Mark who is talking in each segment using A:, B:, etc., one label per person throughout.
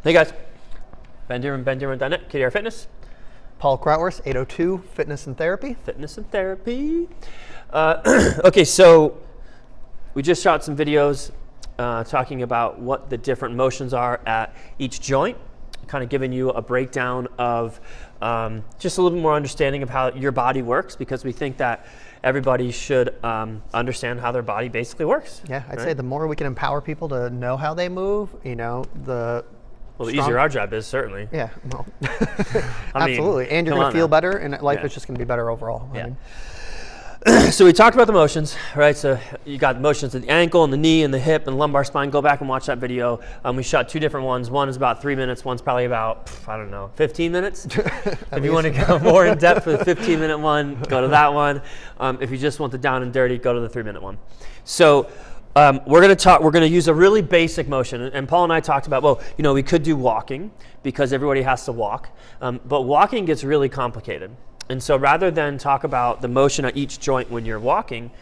A: Hey guys, Ben Dirman.net, KDR Fitness.
B: Paul Krautwurst, 802 Fitness and Therapy.
A: Fitness and Therapy. Okay, so we just shot some videos talking about what the different motions are at each joint, kind of giving you a breakdown of just a little bit more understanding of how your body works, because we think that everybody should understand how their body basically works.
B: Yeah, I'd say the more we can empower people to know how they move, the
A: easier our job is, certainly.
B: Yeah, well,
A: I
B: absolutely.
A: mean,
B: and you're going to feel
A: now.
B: better, and life
A: Yeah.
B: is just going to be better overall.
A: Yeah.
B: I mean,
A: So we talked about the motions, right? So you got motions at the ankle and the knee and the hip and lumbar spine. Go back and watch that video. We shot two different ones. One is about 3 minutes. One's probably about, 15 minutes. If you want to go more in depth for the 15-minute one, go to that one. If you just want the down and dirty, go to the 3-minute one. So we're going to use a really basic motion. And Paul and I talked about, we could do walking because everybody has to walk. But walking gets really complicated. And so rather than talk about the motion at each joint when you're walking,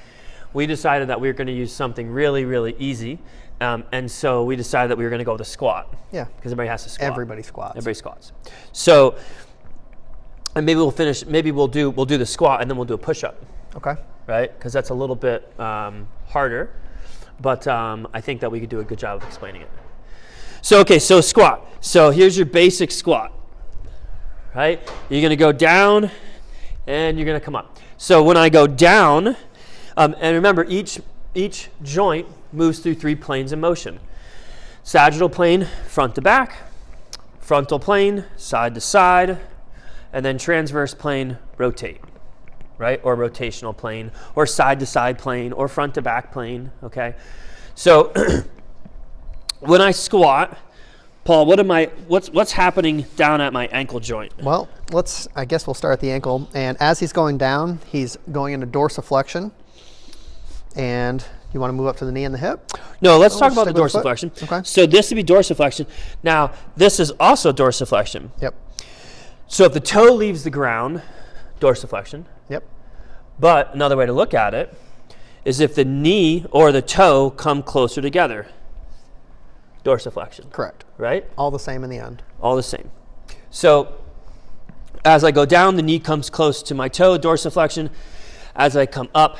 A: we decided that we were going to use something really, really easy. And so we decided that we were going to go with a squat.
B: Yeah.
A: Because everybody has to squat.
B: Everybody squats.
A: Everybody squats. So, and maybe we'll do the squat and then we'll do a push-up.
B: Okay.
A: Right? Because that's a little bit harder. But I think that we could do a good job of explaining it. So squat. So here's your basic squat. Right? You're going to go down and you're going to come up. So when I go down, and remember each joint moves through 3 planes of motion. Sagittal plane, front to back, frontal plane, side to side, and then transverse plane, rotate, right? Or rotational plane, or side to side plane, or front to back plane, okay? So when I squat, Paul, what's happening down at my ankle joint?
B: Well, I guess we'll start at the ankle. And as he's going down, he's going into dorsiflexion. And you want to move up to the knee and the hip?
A: No, let's talk about the dorsiflexion.
B: Okay.
A: So this would be dorsiflexion. Now, this is also dorsiflexion.
B: Yep.
A: So if the toe leaves the ground, dorsiflexion.
B: Yep.
A: But another way to look at it is if the knee or the toe come closer together, dorsiflexion.
B: Correct.
A: Right?
B: All the same in the end.
A: All the same. So as I go down, the knee comes close to my toe, dorsiflexion. As I come up,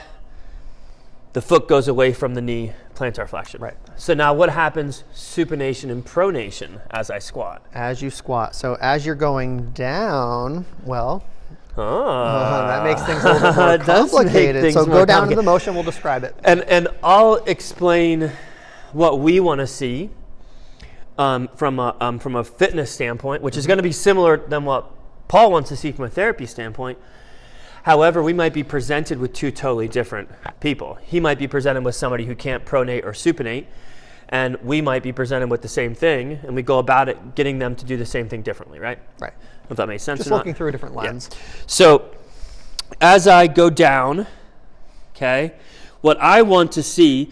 A: the foot goes away from the knee, plantar flexion.
B: Right.
A: So now what happens supination and pronation as I squat?
B: As you squat. So as you're going down, that makes things a little bit more complicated. So go down to the motion, we'll describe it.
A: And I'll explain what we want to see from a fitness standpoint, which is going to be similar than what Paul wants to see from a therapy standpoint. However, we might be presented with 2 totally different people. He might be presented with somebody who can't pronate or supinate, and we might be presented with the same thing, and we go about it getting them to do the same thing differently, right?
B: Right.
A: If that makes sense
B: Just
A: or not.
B: working through a different lens.
A: Yeah. So as I go down, okay, what I want to see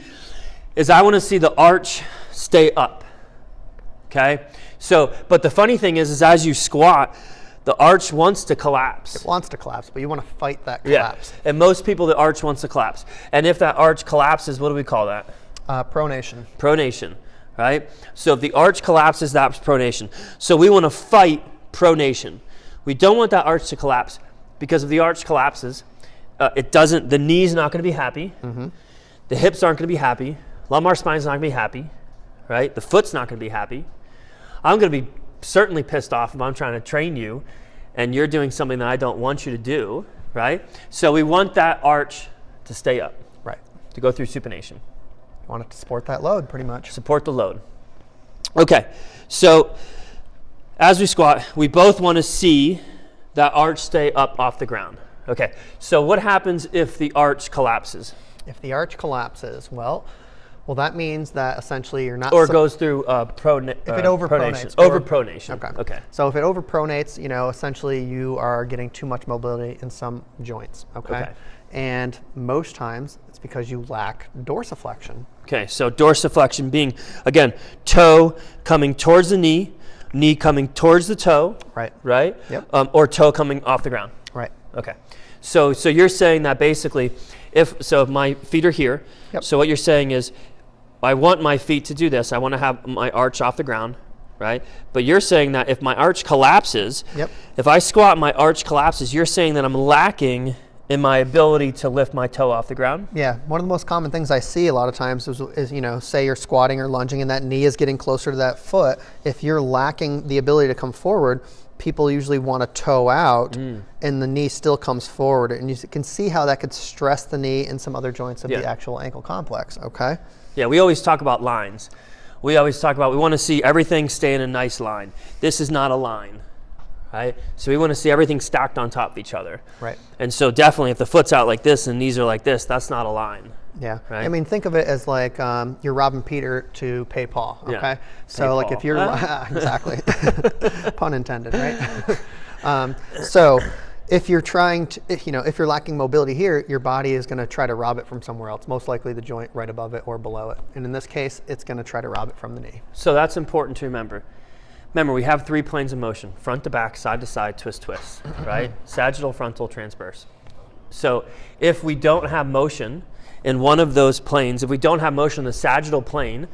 A: is I want to see the arch stay up. Okay? So, but the funny thing is as you squat, the arch wants to collapse.
B: It wants to collapse, but you want to fight that collapse.
A: Yeah. And most people, the arch wants to collapse. And if that arch collapses, what do we call that?
B: Pronation.
A: Pronation, right? So if the arch collapses, that's pronation. So we want to fight pronation. We don't want that arch to collapse, because if the arch collapses, the knee's not going to be happy. Mm-hmm. The hips aren't going to be happy. Lumbar spine's not going to be happy, right? The foot's not going to be happy. I'm going to be certainly pissed off if I'm trying to train you and you're doing something that I don't want you to do, right? So we want that arch to stay up,
B: right?
A: To go through supination.
B: You want it to support that load, pretty much.
A: Support the load. Okay, so as we squat, we both want to see that arch stay up off the ground. Okay, so what happens if the arch collapses?
B: If the arch collapses, well, that means that essentially you're not...
A: Or goes through
B: if it overpronates.
A: Overpronation.
B: Okay. So if it overpronates, essentially you are getting too much mobility in some joints, okay? And most times it's because you lack dorsiflexion.
A: Okay, so dorsiflexion being, again, toe coming towards the knee coming towards the toe. Right?
B: Yep.
A: Or toe coming off the ground.
B: Right.
A: Okay. So you're saying that basically, if my feet are here,
B: yep.
A: So what you're saying is I want my feet to do this. I want to have my arch off the ground, right? But you're saying that if my arch collapses,
B: Yep.
A: if I squat and my arch collapses, you're saying that I'm lacking in my ability to lift my toe off the ground?
B: Yeah, one of the most common things I see a lot of times is say you're squatting or lunging and that knee is getting closer to that foot. If you're lacking the ability to come forward, people usually want to toe out and the knee still comes forward. And you can see how that could stress the knee and some other joints of the actual ankle complex, okay?
A: Yeah, we always talk about lines. We always talk about, we want to see everything stay in a nice line. This is not a line, right? So we want to see everything stacked on top of each other.
B: Right.
A: And so definitely if the foot's out like this and knees are like this, that's not a line.
B: Yeah.
A: Right?
B: I mean, think of it as like you're robbing Peter to pay Paul, okay?
A: Yeah.
B: So
A: Pay
B: like
A: Paul.
B: if you're, exactly, pun intended, right? So if you're trying to, if you're lacking mobility here, your body is going to try to rob it from somewhere else, most likely the joint right above it or below it. And in this case, it's going to try to rob it from the knee.
A: So that's important to remember. Remember, we have 3 planes of motion: front to back, side to side, twist, twist, right? Sagittal, frontal, transverse. So if we don't have motion in one of those planes, if we don't have motion in the sagittal plane,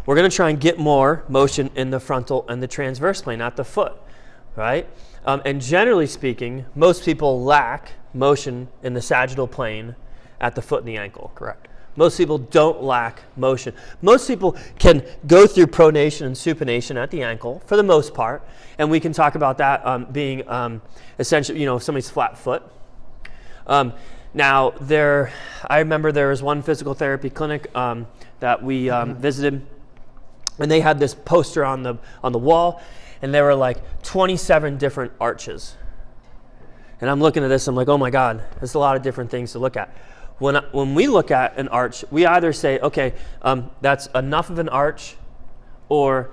A: we're going to try and get more motion in the frontal and the transverse plane at the foot, right? And generally speaking, most people lack motion in the sagittal plane at the foot and the ankle.
B: Correct.
A: Most people don't lack motion. Most people can go through pronation and supination at the ankle for the most part, and we can talk about that being essentially, if somebody's flat foot. Now, I remember there was one physical therapy clinic that we visited, and they had this poster on the wall, and there were like 27 different arches. And I'm looking at this, I'm like, oh my God, there's a lot of different things to look at. When we look at an arch, we either say, okay, that's enough of an arch, or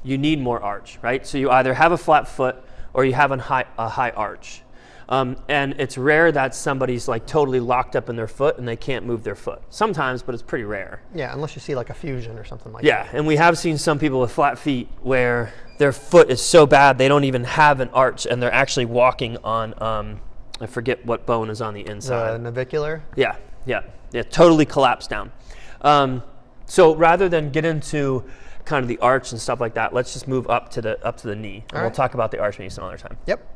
A: you need more arch, right? So you either have a flat foot or you have a high arch. And it's rare that somebody's like totally locked up in their foot and they can't move their foot. Sometimes, but it's pretty rare.
B: Yeah, unless you see like a fusion or something like that.
A: Yeah, and we have seen some people with flat feet where their foot is so bad they don't even have an arch and they're actually walking on, I forget what bone is on the inside.
B: The navicular?
A: Yeah, totally collapsed down. So rather than get into kind of the arch and stuff like that, let's just move up to the knee. And we'll talk about the arch maybe some other time.
B: Yep.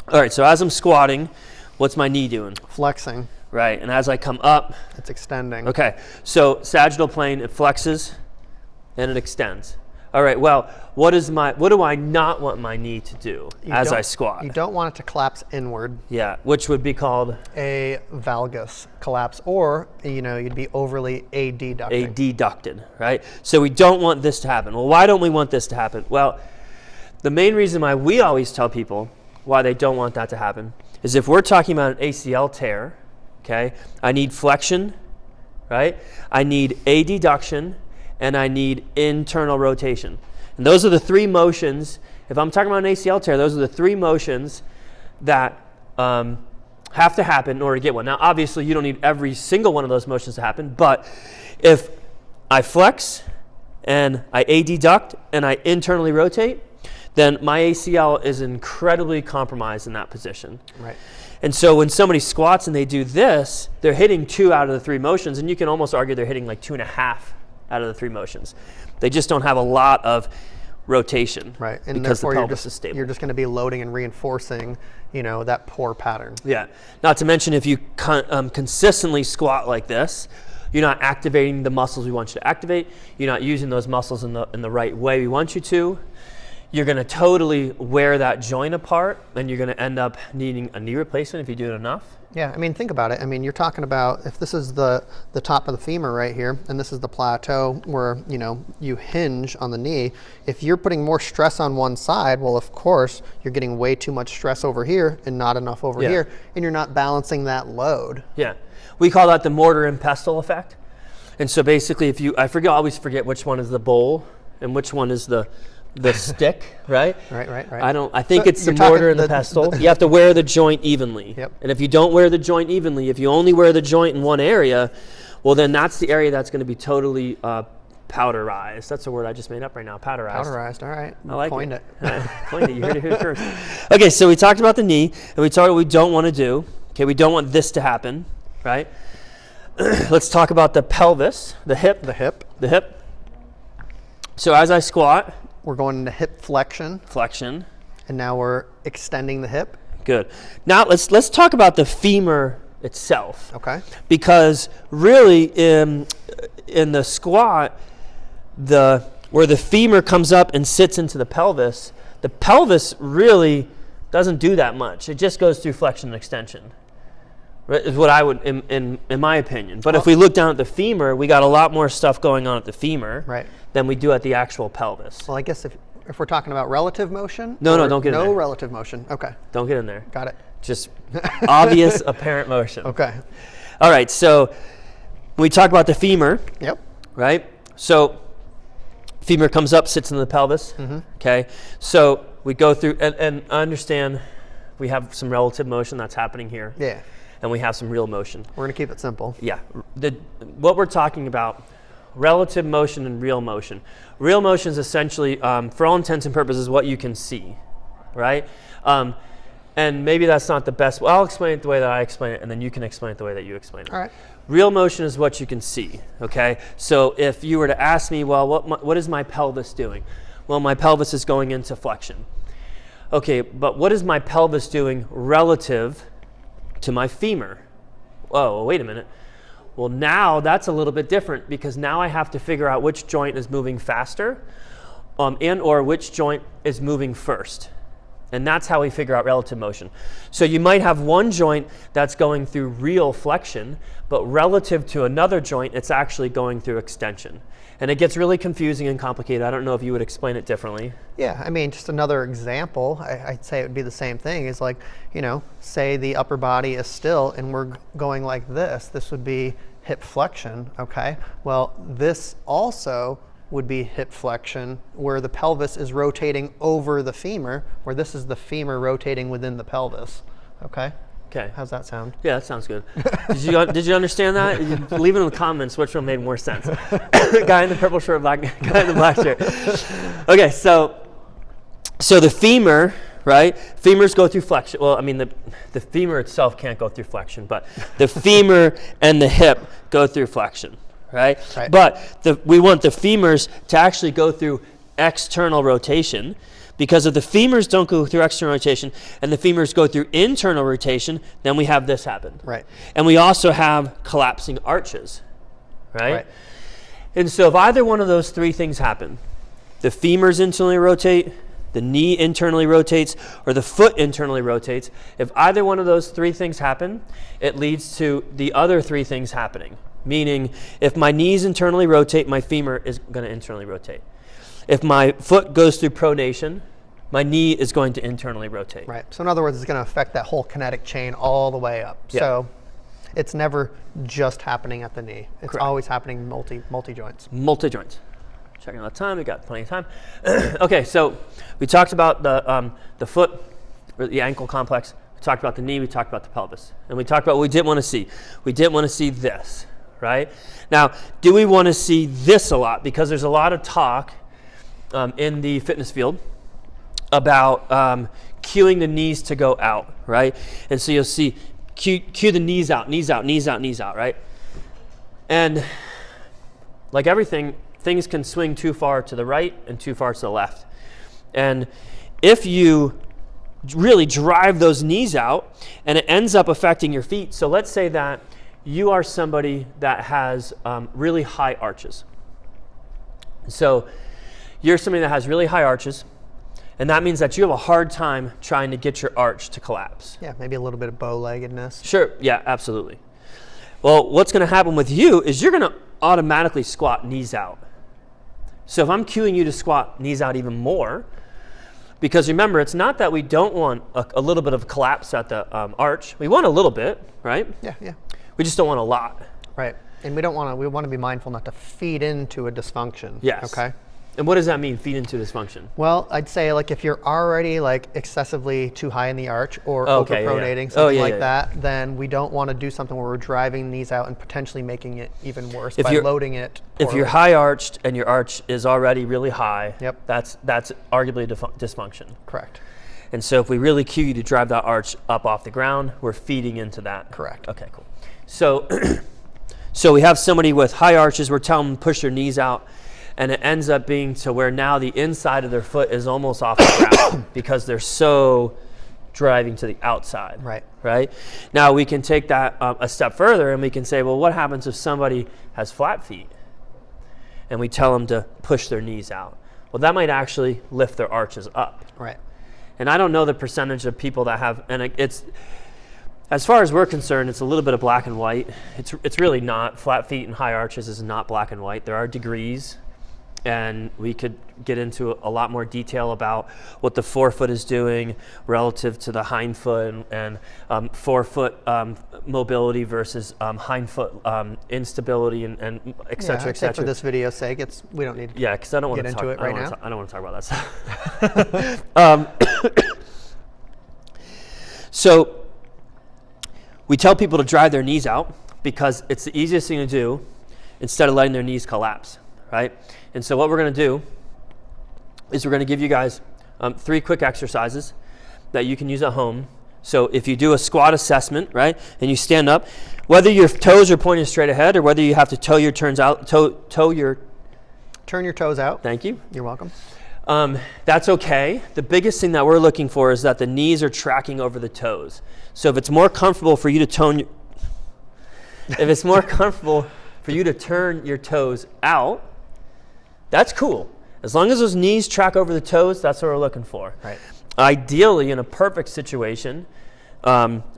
A: All right, so as I'm squatting, what's my knee doing?
B: Flexing.
A: Right, and as I come up,
B: It's extending.
A: okay, so sagittal plane, it flexes and it extends. All right, well, what do I not want my knee to do as I squat?
B: You don't want it to collapse inward.
A: Yeah, which would be called
B: A valgus collapse, or you'd be overly adducting.
A: adducted, right? So we don't want this to happen. Well, why don't we want this to happen? Well, the main reason why we always tell people why they don't want that to happen is if we're talking about an ACL tear, okay, I need flexion, right? I need adduction, and I need internal rotation. And those are the 3 motions. If I'm talking about an ACL tear, those are the 3 motions that have to happen in order to get one. Now, obviously, you don't need every single one of those motions to happen, but if I flex and I adduct and I internally rotate, then my ACL is incredibly compromised in that position.
B: Right.
A: And so when somebody squats and they do this, they're hitting 2 out of the 3 motions, and you can almost argue they're hitting like 2.5 out of the 3 motions. They just don't have a lot of rotation,
B: Right, and
A: because the
B: therefore
A: pelvis is stable.
B: you're just going to be loading and reinforcing, that poor pattern.
A: Yeah. Not to mention, if you consistently squat like this, you're not activating the muscles we want you to activate. You're not using those muscles in the right way we want you to. You're going to totally wear that joint apart, and you're going to end up needing a knee replacement if you do it enough.
B: Yeah, I mean, think about it. I mean, you're talking about if this is the top of the femur right here, and this is the plateau where, you hinge on the knee. If you're putting more stress on one side, well, of course, you're getting way too much stress over here and not enough over here, and you're not balancing that load.
A: Yeah. We call that the mortar and pestle effect. And so basically, I always forget which one is the bowl and which one is the stick, right?
B: Right.
A: I think it's the
B: you're
A: mortar and
B: talking
A: the pestle. You have to wear the joint evenly.
B: Yep.
A: And if you don't wear the joint evenly, if you only wear the joint in one area, well, then that's the area that's going to be totally powderized. That's a word I just made up right now, powderized.
B: Powderized, all right.
A: I like
B: Coined
A: it.
B: it.
A: Coined it. You heard it here first. Okay, so we talked about the knee, and we talked about what we don't want to do. Okay, we don't want this to happen, right? Let's talk about the pelvis, the hip.
B: The hip.
A: The hip. So as I squat,
B: We're going into hip flexion,
A: flexion.
B: and now we're extending the hip.
A: Good. Now let's talk about the femur itself.
B: Okay.
A: Because really in the squat, where the femur comes up and sits into the pelvis really doesn't do that much. It just goes through flexion and extension. Right, is what I would, in my opinion. But if we look down at the femur, we got a lot more stuff going on at the femur
B: Right.
A: than we do at the actual pelvis.
B: Well, I guess if we're talking about relative motion.
A: No,
B: or
A: don't get in
B: no
A: there.
B: relative motion. Okay.
A: Don't get in there.
B: Got it.
A: Just obvious, apparent motion.
B: Okay.
A: All right, so when we talk about the femur,
B: Yep.
A: right? So femur comes up, sits in the pelvis. Okay, so we go through, and I understand we have some relative motion that's happening here,
B: Yeah.
A: and we have some real motion.
B: We're gonna keep it simple.
A: Yeah, what we're talking about, relative motion and real motion. Real motion is essentially, for all intents and purposes, what you can see, right? And maybe that's not the best. Well, I'll explain it the way that I explain it, and then you can explain it the way that you explain it.
B: All right.
A: Real motion is what you can see, okay? So if you were to ask me, well, what is my pelvis doing? Well, my pelvis is going into flexion. Okay, but what is my pelvis doing relative to my femur? Oh, wait a minute. Well, now that's a little bit different because now I have to figure out which joint is moving faster and or which joint is moving first. And that's how we figure out relative motion. So you might have one joint that's going through real flexion, but relative to another joint, it's actually going through extension. And it gets really confusing and complicated. I don't know if you would explain it differently.
B: Yeah, I mean, just another example, I'd say it would be the same thing. Is like, say the upper body is still and we're going like this. This would be hip flexion, okay? Well, this also would be hip flexion where the pelvis is rotating over the femur, where this is the femur rotating within the pelvis, okay?
A: Okay.
B: How's that sound?
A: Yeah, that sounds good. Did you understand that? Leave it in the comments which one made more sense. Guy in the purple shirt, guy in the black shirt. Okay, so the femur, right? Femurs go through flexion. Well, I mean, the femur itself can't go through flexion, but the femur and the hip go through flexion, right? But we want the femurs to actually go through external rotation. Because if the femurs don't go through external rotation and the femurs go through internal rotation, then we have this happen.
B: Right.
A: And we also have collapsing arches, right? And so if either one of those three things happen, the femurs internally rotate, the knee internally rotates, or the foot internally rotates, if either one of those three things happen, it leads to the other three things happening. Meaning, if my knees internally rotate, my femur is going to internally rotate. If my foot goes through pronation, my knee is going to internally rotate.
B: Right. So in other words, it's going to affect that whole kinetic chain all the way up.
A: Yeah.
B: So it's never just happening at the knee. It's
A: Correct.
B: always happening multi joints.
A: Multi-joints. Checking out the time, we got plenty of time. Okay, so we talked about the foot, or the ankle complex. We talked about the knee, we talked about the pelvis. And we talked about what we didn't want to see. We didn't want to see this, right? Now, do we want to see this a lot? Because there's a lot of talk in the fitness field about cueing the knees to go out, right? And so you'll see cue the knees out, knees out, knees out, knees out, right? And like everything, things can swing too far to the right and too far to the left. And if you really drive those knees out and it ends up affecting your feet, so let's say that you are somebody that has really high arches. So you're somebody that has really high arches, and that means that you have a hard time trying to get your arch to collapse.
B: Yeah, maybe a little bit of bow-leggedness.
A: Sure, yeah, absolutely. Well, what's going to happen with you is you're going to automatically squat knees out. So if I'm cueing you to squat knees out even more, because remember, it's not that we don't want a little bit of collapse at the arch. We want a little bit, right?
B: Yeah, yeah.
A: We just don't want a lot.
B: Right. And we want to be mindful not to feed into a dysfunction.
A: Yes.
B: Okay.
A: And what does that mean, feed into dysfunction?
B: Well, I'd say like if you're already like excessively too high in the arch or
A: Okay,
B: overpronating,
A: yeah.
B: something
A: Yeah,
B: like
A: yeah.
B: that, then we don't want to do something where we're driving knees out and potentially making it even worse
A: If
B: by
A: you're-
B: loading it.
A: If you're
B: poorly.
A: high arched and your arch is already really high,
B: Yep.
A: that's arguably dysfunction.
B: Correct.
A: And so if we really cue you to drive that arch up off the ground, we're feeding into that.
B: Correct.
A: Okay, cool. So, so we have somebody with high arches, we're telling them to push their knees out. and it ends up being to where now the inside of their foot is almost off the ground because they're so driving to the outside. Right? Now we can take that a step further and we can say, well, what happens if somebody has flat feet and we tell them to push their knees out? Well, that might actually lift their arches up.
B: Right.
A: And I don't know the percentage of people that have, and it's, as far as we're concerned, it's a little bit of black and white. It's really not. Flat feet and high arches is not black and white. There are degrees, and we could get into a lot more detail about what the forefoot is doing relative to the hind foot and forefoot mobility versus hind foot instability and et cetera, et cetera.
B: For this video's sake, we don't need to
A: because I don't want
B: get
A: to
B: into it right now.
A: I don't want to talk about that stuff. So we tell people to drive their knees out because it's the easiest thing to do instead of letting their knees collapse, right? And so what we're going to do is we're going to give you guys 3 quick exercises that you can use at home. So if you do a squat assessment, right, and you stand up, whether your toes are pointed straight ahead or whether you have to toe your toes out.
B: Turn your toes out.
A: Thank you.
B: You're welcome.
A: That's okay. The biggest thing that we're looking for is that the knees are tracking over the toes. So if it's more comfortable for you to turn your toes out, that's cool. As long as those knees track over the toes, that's what we're looking for.
B: Right.
A: Ideally, in a perfect situation,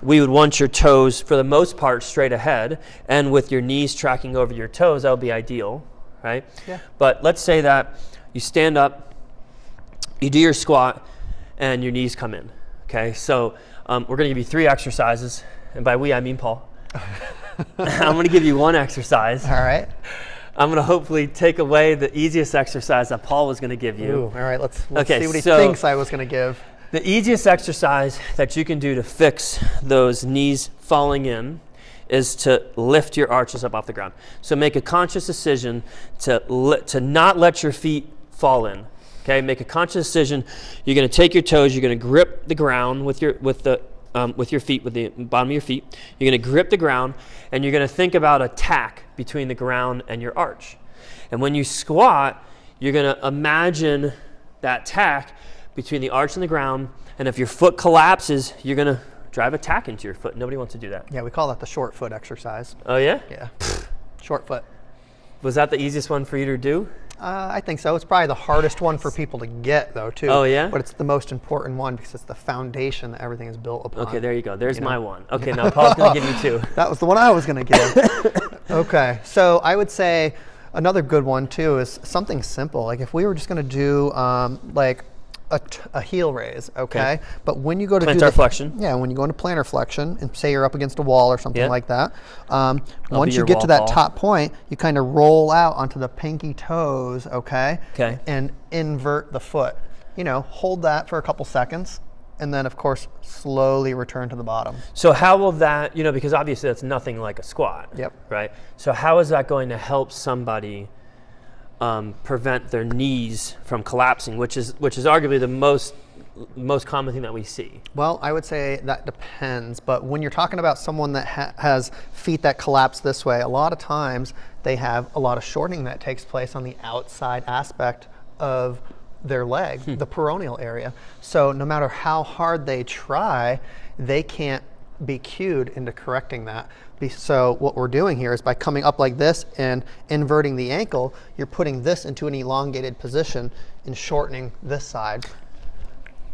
A: we would want your toes, for the most part, straight ahead, and with your knees tracking over your toes, that would be ideal, right?
B: Yeah.
A: But let's say that you stand up, you do your squat, and your knees come in, okay? So we're going to give you 3 exercises, and by we, I mean Paul. I'm going to give you 1 exercise.
B: All right.
A: I'm going to hopefully take away the easiest exercise that Paul was going to give you.
B: Ooh, all right, let's
A: Okay,
B: see what he
A: so
B: thinks I was going to give.
A: The easiest exercise that you can do to fix those knees falling in is to lift your arches up off the ground. So make a conscious decision to not let your feet fall in. Okay, make a conscious decision. You're going to take your toes. You're going to grip the ground with your feet, with the bottom of your feet. You're going to grip the ground, and you're going to think about a tack between the ground and your arch. And when you squat, you're going to imagine that tack between the arch and the ground. And if your foot collapses, you're going to drive a tack into your foot. Nobody wants to do that.
B: Yeah, we call that the short foot exercise.
A: Oh, yeah?
B: Yeah. Short foot.
A: Was that the easiest one for you to do?
B: I think so. It's probably the hardest one for people to get, though, too.
A: Oh, yeah?
B: But it's the most important one because it's the foundation that everything is built upon.
A: Okay, there you go. There's my one. Okay, now Paul's going to give you 2.
B: That was the one I was going to give. Okay, so I would say another good one, too, is something simple. Like if we were just going to do like a heel raise, okay? But when you go to
A: plantar flexion.
B: Yeah, when you go into plantar flexion and say you're up against a wall or something like that, once you
A: your
B: get to that
A: wall, Paul.
B: top point, you kind of roll out onto the pinky toes, okay?
A: Okay.
B: And invert the foot. You know, hold that for a couple seconds, and then of course slowly return to the bottom.
A: So how will that, because obviously that's nothing like a squat.
B: Yep.
A: Right? So how is that going to help somebody prevent their knees from collapsing, which is arguably the most common thing that we see?
B: Well, I would say that depends, but when you're talking about someone that has feet that collapse this way, a lot of times they have a lot of shortening that takes place on the outside aspect of their leg, the peroneal area. So no matter how hard they try, they can't be cued into correcting that. So what we're doing here is by coming up like this and inverting the ankle, you're putting this into an elongated position and shortening this side.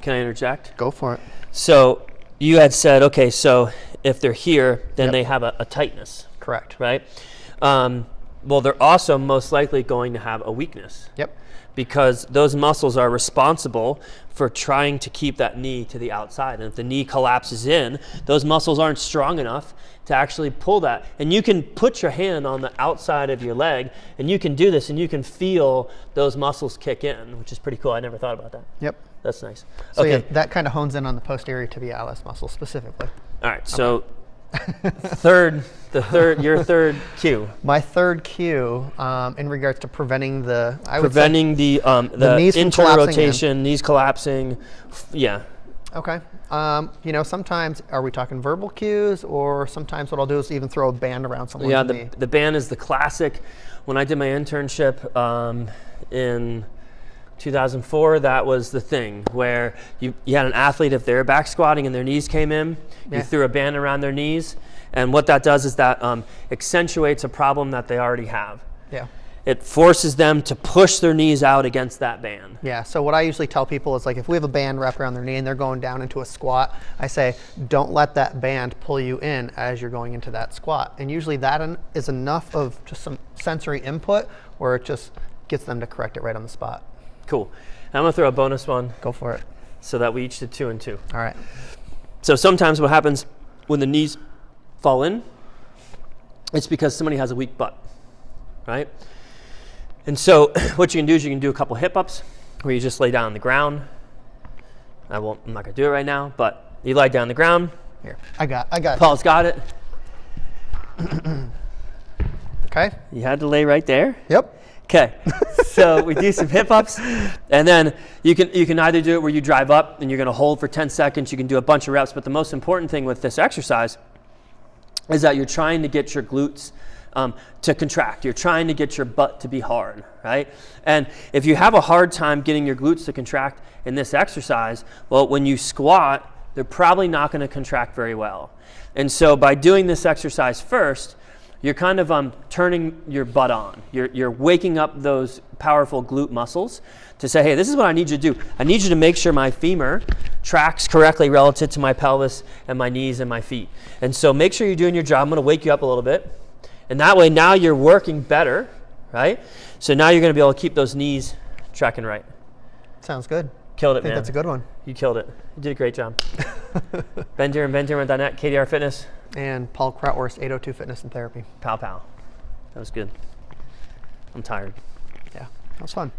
A: Can I interject?
B: Go for it.
A: So you had said, okay, so if they're here, then they have a tightness.
B: Correct.
A: Right? Well, they're also most likely going to have a weakness.
B: Yep.
A: Because those muscles are responsible for trying to keep that knee to the outside. And if the knee collapses in, those muscles aren't strong enough to actually pull that. And you can put your hand on the outside of your leg, and you can do this, and you can feel those muscles kick in, which is pretty cool. I never thought about that.
B: Yep.
A: That's nice.
B: So
A: okay.
B: yeah, that kind of hones in on the posterior tibialis muscle specifically.
A: All right, so your third cue.
B: My third cue in regards to preventing the
A: the
B: knees from
A: internal
B: collapsing
A: rotation, knees collapsing. Yeah.
B: Okay. Sometimes are we talking verbal cues, or sometimes what I'll do is even throw a band around someone's knee.
A: The band is the classic. When I did my internship in 2004, that was the thing where you had an athlete, if they were back squatting and their knees came in, you threw a band around their knees. And what that does is that accentuates a problem that they already have.
B: Yeah.
A: It forces them to push their knees out against that band.
B: Yeah, so what I usually tell people is, like, if we have a band wrapped around their knee and they're going down into a squat, I say, don't let that band pull you in as you're going into that squat. And usually that is enough of just some sensory input where it just gets them to correct it right on the spot.
A: Cool. And I'm gonna throw a bonus one.
B: Go for it.
A: So that we each did 2 and 2.
B: All right.
A: So sometimes what happens when the knees fall in, it's because somebody has a weak butt, right? And so what you can do is you can do a couple hip ups where you just lay down on the ground. I'm not gonna do it right now, but you lie down on the ground.
B: Here, I got it.
A: Paul's got it.
B: Okay.
A: You had to lay right there.
B: Yep.
A: Okay, so we do some hip ups, and then you can either do it where you drive up and you're gonna hold for 10 seconds, you can do a bunch of reps, but the most important thing with this exercise is that you're trying to get your glutes to contract. You're trying to get your butt to be hard, right? And if you have a hard time getting your glutes to contract in this exercise, well, when you squat, they're probably not gonna contract very well. And so by doing this exercise first, you're kind of turning your butt on. You're waking up those powerful glute muscles to say, hey, this is what I need you to do. I need you to make sure my femur tracks correctly relative to my pelvis and my knees and my feet. And so make sure you're doing your job. I'm gonna wake you up a little bit. And that way now you're working better, right? So now you're gonna be able to keep those knees tracking right.
B: Sounds good.
A: Killed it,
B: I think
A: man.
B: that's a good one.
A: You killed it. You did a great job. Ben Dearman, BenDearman.net, KDR Fitness.
B: And Paul Krautwurst, 802 Fitness and Therapy.
A: Pow pow. That was good. I'm tired.
B: Yeah, that was fun.